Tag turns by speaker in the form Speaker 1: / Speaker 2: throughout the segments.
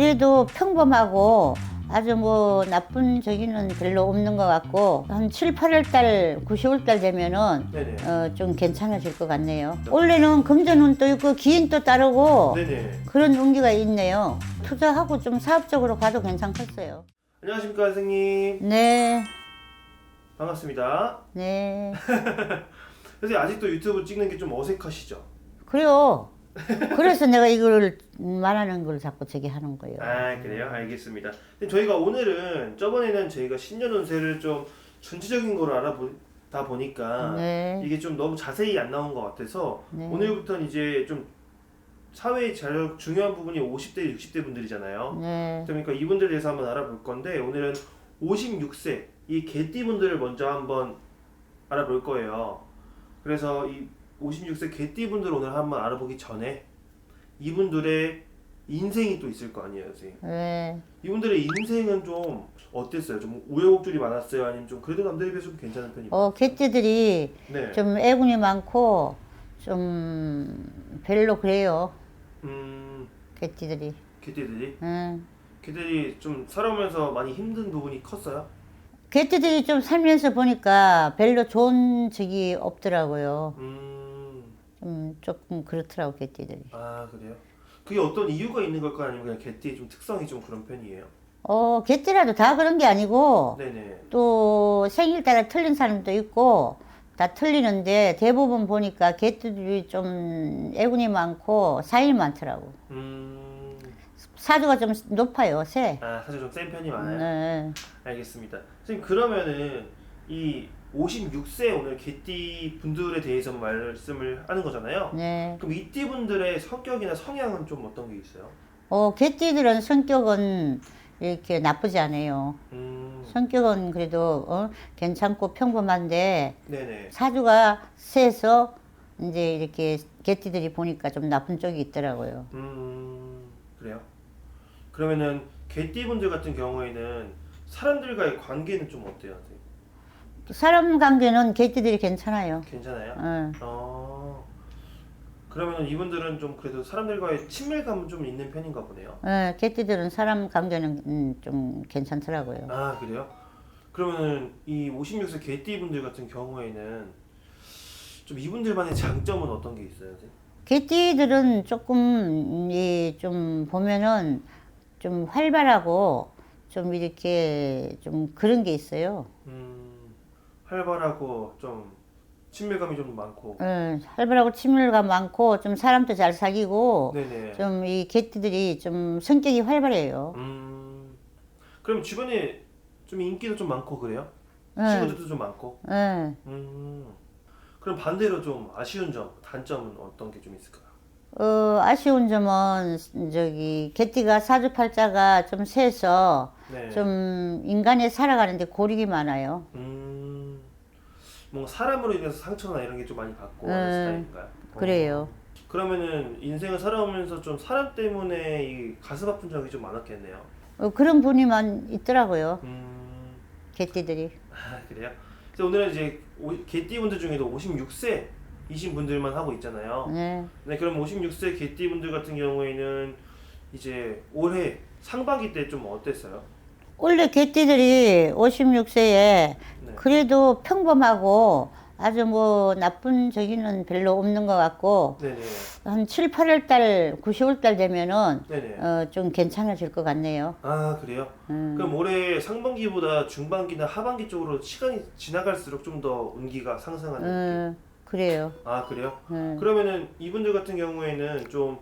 Speaker 1: 그래도 평범하고 아주 뭐 나쁜 저기는 별로 없는 것 같고 한 7, 8월 달, 9, 10월 달 되면은
Speaker 2: 네네.
Speaker 1: 좀 괜찮아질 것 같네요. 원래는 금전운도 있고 기인도 따르고
Speaker 2: 네네.
Speaker 1: 그런 운기가 있네요. 투자하고 좀 사업적으로 가도 괜찮겠어요.
Speaker 2: 안녕하십니까 선생님.
Speaker 1: 네,
Speaker 2: 반갑습니다.
Speaker 1: 네.
Speaker 2: 선생님 아직도 유튜브 찍는 게 좀 어색하시죠?
Speaker 1: 그래요. 그래서 내가 이걸 말하는 걸 자꾸 저기 하는 거예요.
Speaker 2: 아 그래요? 알겠습니다. 근데 저희가 오늘은 저번에는 저희가 신년 운세를 좀 전체적인 걸 알아보다 보니까
Speaker 1: 네.
Speaker 2: 이게 좀 너무 자세히 안 나온 것 같아서
Speaker 1: 네.
Speaker 2: 오늘부터는 이제 좀 사회의 제일 중요한 부분이 50대, 60대 분들이잖아요.
Speaker 1: 네.
Speaker 2: 그러니까 이분들에 대해서 한번 알아볼 건데 오늘은 56세 이 개띠 분들을 먼저 한번 알아볼 거예요. 그래서 이 56세 개띠 분들 오늘 한번 알아보기 전에 이분들의 인생이 또 있을 거 아니에요, 선생님.
Speaker 1: 네.
Speaker 2: 이분들의 인생은 좀 어땠어요? 좀 우여곡절이 많았어요? 아니면 좀 그래도 남들에 비해서 좀 괜찮은 편이에요?
Speaker 1: 개띠들이
Speaker 2: 네.
Speaker 1: 좀 애군이 많고 좀 별로 그래요. 개띠들이.
Speaker 2: 개띠들이
Speaker 1: 응.
Speaker 2: 개띠들이 좀 살아오면서 많이 힘든 부분이 컸어요?
Speaker 1: 개띠들이 좀 살면서 보니까 별로 좋은 적이 없더라고요. 좀 조금 그렇더라고 개띠들이.
Speaker 2: 아 그래요? 그게 어떤 이유가 있는 걸까 아니면 그냥 개띠의 좀 특성이 좀 그런 편이에요?
Speaker 1: 개띠라도 다 그런 게 아니고
Speaker 2: 네네.
Speaker 1: 또 생일 따라 틀린 사람도 있고 다 틀리는데 대부분 보니까 개띠들이 좀 애군이 많고 사일이 많더라고. 사주가 좀 높아요, 새.
Speaker 2: 아 사실 좀 센 편이 많아요?
Speaker 1: 네.
Speaker 2: 알겠습니다. 선생님 그러면은 이 56세 오늘 개띠 분들에 대해서 말씀을 하는 거잖아요.
Speaker 1: 네.
Speaker 2: 그럼 이띠 분들의 성격이나 성향은 좀 어떤 게 있어요?
Speaker 1: 개띠들은 성격은 이렇게 나쁘지 않아요. 성격은 그래도 괜찮고 평범한데
Speaker 2: 네네.
Speaker 1: 사주가 세서 이제 이렇게 개띠들이 보니까 좀 나쁜 쪽이 있더라고요.
Speaker 2: 그래요? 그러면은 개띠 분들 같은 경우에는 사람들과의 관계는 좀 어때요, 선생님?
Speaker 1: 사람 관계는 개띠들이 괜찮아요.
Speaker 2: 괜찮아요?
Speaker 1: 응.
Speaker 2: 그러면은 이분들은 좀 그래도 사람들과의 친밀감은 좀 있는 편인가 보네요.
Speaker 1: 개띠들은 사람 관계는 좀 괜찮더라고요.
Speaker 2: 아 그래요? 그러면은 이 56세 개띠 분들 같은 경우에는 좀 이분들만의 장점은 어떤 게 있어요, 선생님?
Speaker 1: 개띠들은 조금 좀 보면은 좀 활발하고 좀 이렇게 좀 그런 게 있어요.
Speaker 2: 활발하고 좀 친밀감이 좀 많고.
Speaker 1: 활발하고 친밀감 많고 좀 사람도 잘 사귀고
Speaker 2: 네네.
Speaker 1: 좀 이 개띠들이 좀 성격이 활발해요.
Speaker 2: 그럼 주변에 좀 인기도 좀 많고 그래요?
Speaker 1: 네.
Speaker 2: 친구들도 좀 많고.
Speaker 1: 예.
Speaker 2: 그럼 반대로 좀 아쉬운 점, 단점은 어떤 게 좀 있을까요?
Speaker 1: 아쉬운 점은 저기 개띠가 사주팔자가 좀 세서
Speaker 2: 네.
Speaker 1: 좀 인간이 살아가는데 고립이 많아요.
Speaker 2: 뭔가 사람으로 인해서 상처나 이런 게 좀 많이 받고 하는 스타일인가요?
Speaker 1: 그래요.
Speaker 2: 그러면은 인생을 살아오면서 좀 사람 때문에 이 가슴 아픈 적이 좀 많았겠네요.
Speaker 1: 그런 분이만 있더라고요.
Speaker 2: 음,
Speaker 1: 개띠들이.
Speaker 2: 아, 그래요? 그래서 오늘은 이제 개띠분들 중에도 56세이신 분들만 하고 있잖아요.
Speaker 1: 네.
Speaker 2: 네, 그럼 56세 개띠분들 같은 경우에는 이제 올해 상반기 때 좀 어땠어요?
Speaker 1: 원래 개띠들이 56세에
Speaker 2: 네.
Speaker 1: 그래도 평범하고 아주 뭐 나쁜 저기는 별로 없는 것 같고
Speaker 2: 네네.
Speaker 1: 한 7, 8월 달, 9, 10월 달 되면은
Speaker 2: 네네.
Speaker 1: 좀 괜찮아질 것 같네요.
Speaker 2: 아, 그래요? 그럼 올해 상반기보다 중반기나 하반기 쪽으로 시간이 지나갈수록 좀 더 운기가 상승하는 느낌?
Speaker 1: 그래요.
Speaker 2: 아, 그래요? 그러면은 이분들 같은 경우에는 좀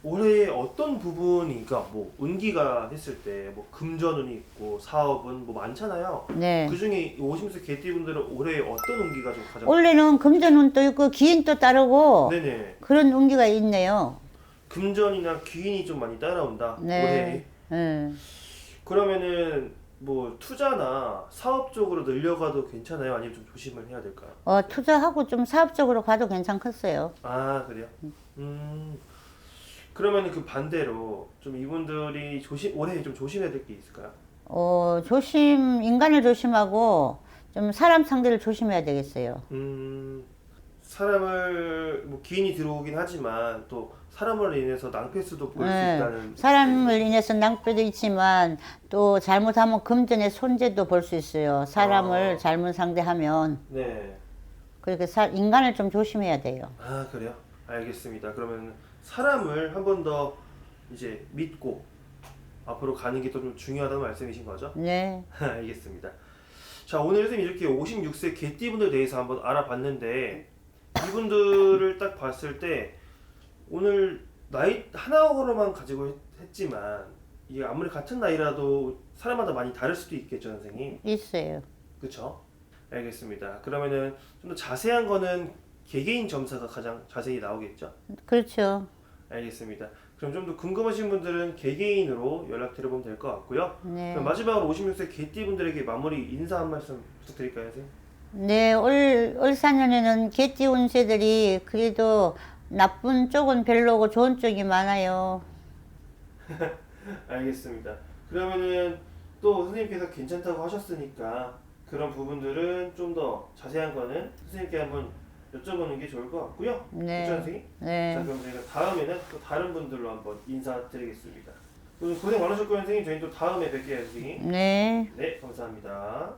Speaker 2: 올해 어떤 부분이, 그러니까 뭐 운기가 했을 때 뭐 금전운이 있고 사업은 뭐 많잖아요.
Speaker 1: 네.
Speaker 2: 그 중에 50세 개띠분들은 올해 어떤 운기가 좀 가장
Speaker 1: 원래는 금전운도 있고 기인도 따르고
Speaker 2: 네네.
Speaker 1: 그런 운기가 있네요.
Speaker 2: 금전이나 귀인이 좀 많이 따라온다.
Speaker 1: 네.
Speaker 2: 올해.
Speaker 1: 네.
Speaker 2: 그러면은 뭐 투자나 사업 쪽으로 늘려가도 괜찮아요? 아니면 좀 조심을 해야 될까요?
Speaker 1: 투자하고 좀 사업적으로 가도 괜찮겠어요.
Speaker 2: 아, 그래요? 그러면은 그 반대로 좀 이분들이 올해 좀 조심해야 될 게 있을까요?
Speaker 1: 인간을 조심하고 좀 사람 상대를 조심해야 되겠어요.
Speaker 2: 사람을 뭐 기인이 들어오긴 하지만 또 사람으로 인해서 낭패수도 볼 수
Speaker 1: 네.
Speaker 2: 있다는.
Speaker 1: 사람을 인해서 낭패도 있지만 또 잘못하면 금전의 손재도 볼 수 있어요. 사람을 잘못 상대하면.
Speaker 2: 네.
Speaker 1: 그러니까 인간을 좀 조심해야 돼요.
Speaker 2: 아 그래요? 알겠습니다. 그러면 사람을 한 번 더 이제 믿고 앞으로 가는 게 또 좀 중요하다는 말씀이신 거죠?
Speaker 1: 네.
Speaker 2: 알겠습니다. 자 오늘 선생님 이렇게 56세 개띠분들 대해서 한번 알아봤는데 이분들을 딱 봤을 때 오늘 나이 하나로만 가지고 했지만 이게 아무리 같은 나이라도 사람마다 많이 다를 수도 있겠죠, 선생님.
Speaker 1: 있어요.
Speaker 2: 그렇죠? 알겠습니다. 그러면은 좀 더 자세한 거는 개개인 점사가 가장 자세히 나오겠죠?
Speaker 1: 그렇죠.
Speaker 2: 알겠습니다. 그럼 좀 더 궁금하신 분들은 개개인으로 연락드려보면 될 것 같고요.
Speaker 1: 네.
Speaker 2: 그럼 마지막으로 56세 개띠분들에게 마무리 인사 한 말씀 부탁드릴까요, 선생님?
Speaker 1: 네, 올 4년에는 개띠 운세들이 그래도 나쁜 쪽은 별로고 좋은 쪽이 많아요.
Speaker 2: 알겠습니다. 그러면은 또 선생님께서 괜찮다고 하셨으니까 그런 부분들은 좀 더 자세한 거는 선생님께 한번 여쭤보는 게 좋을 것 같고요.
Speaker 1: 네.
Speaker 2: 그렇죠, 선생님?
Speaker 1: 네.
Speaker 2: 자, 그럼 저희가 다음에는 또 다른 분들로 한번 인사드리겠습니다. 오늘 고생 많으셨고요, 선생님. 저희 또 다음에 뵐게요, 선생님.
Speaker 1: 네.
Speaker 2: 네, 감사합니다.